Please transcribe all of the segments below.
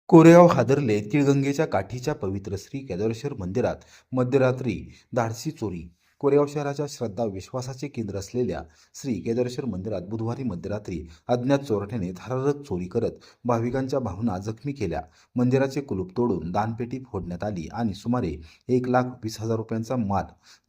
कोरेगाव हादरले. तिळगंगेच्या काठीच्या पवित्र श्री केदारेश्वर मंदिरात मध्यरात्री धाडसी चोरी. कोरेगाव शहराच्या श्रद्धा विश्वासाचे केंद्र असलेल्या श्री केदारेश्वर मंदिरात बुधवारी मध्यरात्री अज्ञात चोरट्याने थरारक चोरी करत भाविकांच्या भावना जखमी केल्या. मंदिराचे कुलूप तोडून दानपेटी फोडण्यात आली आणि सुमारे 1,20,000 रुपयांचा माल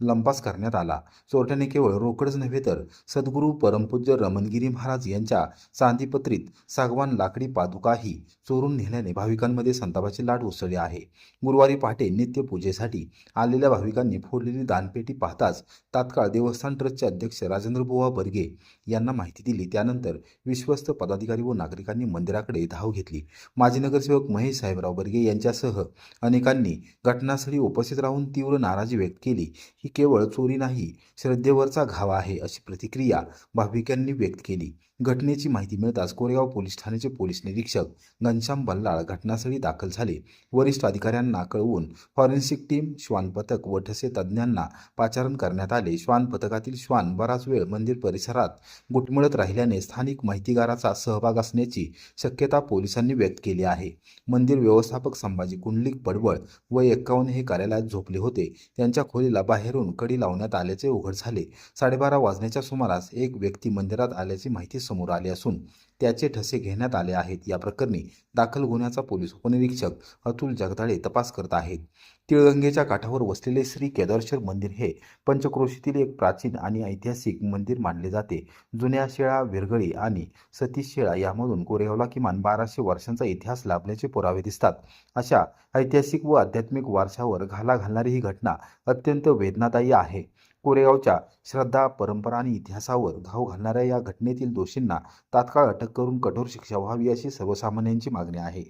लंपास करण्यात आला. चोरट्याने केवळ रोकडच नव्हे तर सद्गुरू परमपूज्य रमणगिरी महाराज यांच्या चांदीपत्रित सागवान लाकडी पादुकाही चोरून नेल्याने भाविकांमध्ये संतापाची लाट उसळली आहे. गुरुवारी पहाटे नित्यपूजेसाठी आलेल्या भाविकांनी फोडलेली दानपेटी पाहताच तात्काळ देवस्थान ट्रस्टचे अध्यक्ष राजेंद्रबुवा बर्गे यांना माहिती दिली. त्यानंतर विश्वस्त पदाधिकारी व नागरिकांनी मंदिराकडे धाव घेतली. माजी नगरसेवक महेश साहेबराव बर्गे यांच्यासह अनेकांनी घटनास्थळी उपस्थित राहून तीव्र नाराजी व्यक्त केली. ही केवळ चोरी नाही, श्रद्धेवरचा घाव आहे, अशी प्रतिक्रिया भाविकांनी व्यक्त केली. घटनेची माहिती मिळताच कोरेगाव पोलीस ठाण्याचे पोलीस निरीक्षक घनश्याम बल्लाळ घटनास्थळी दाखल झाले. वरिष्ठ अधिकाऱ्यांना कळवून फॉरेन्सिक टीम, श्वान पथक व ठसे तज्ज्ञांना पाचारण करण्यात आले. श्वान पथकातील श्वान बराच वेळ मंदिर परिसरात घुटमळत राहिल्याने स्थानिक माहितीगाराचा सहभाग असण्याची शक्यता पोलिसांनी व्यक्त केली आहे. मंदिर व्यवस्थापक संभाजी कुंडलिक पडवळ वय 51 हे कार्यालयात झोपले होते. त्यांच्या खोलीला बाहेरून कडी लावण्यात आल्याचे उघड झाले. 12:30 वाजण्याच्या सुमारास एक व्यक्ती मंदिरात आल्याची माहिती समोर आली असून त्याचे ठसे घेण्यात आले आहेत. या प्रकरणी दाखल गुन्ह्याचा पोलीस उपनिरीक्षक अतुल जगदाळे तपास करत आहेत. तिळगंगेच्या काठावर वसलेले श्री केदारेश्वर मंदिर हे पंचक्रोशीतील एक प्राचीन आणि ऐतिहासिक मंदिर मानले जाते. जुन्या शेळा, विरगळी आणि सतीश शेळा यामधून कोरेगावला किमान 1200 वर्षांचा इतिहास लाभल्याचे पुरावे दिसतात. अशा ऐतिहासिक व आध्यात्मिक वारशावर घाला घालणारी ही घटना अत्यंत वेदनादायी आहे. कोरेगावच्या श्रद्धा, परंपरा आणि इतिहासावर घाव घालणाऱ्या या घटनेतील दोषींना तात्काळ अटक करून कठोर शिक्षा व्हावी अशी सर्वसामान्यांची मागणी आहे.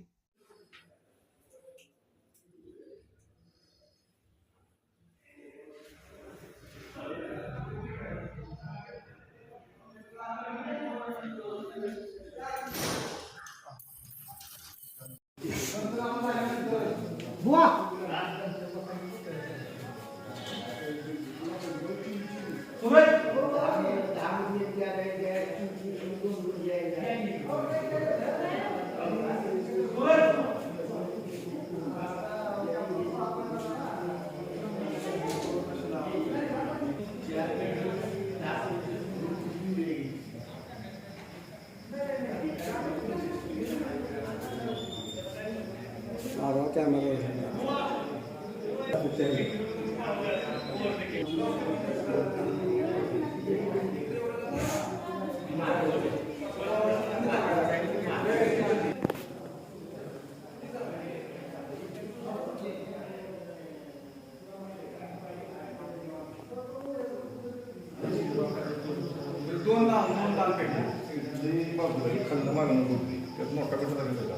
दोन दाल पेटी खाल्लं मागणं होती त्यात मोठा कसा झालेला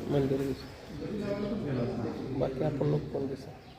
मंदिर बाकी आपण लोक कोण दिसत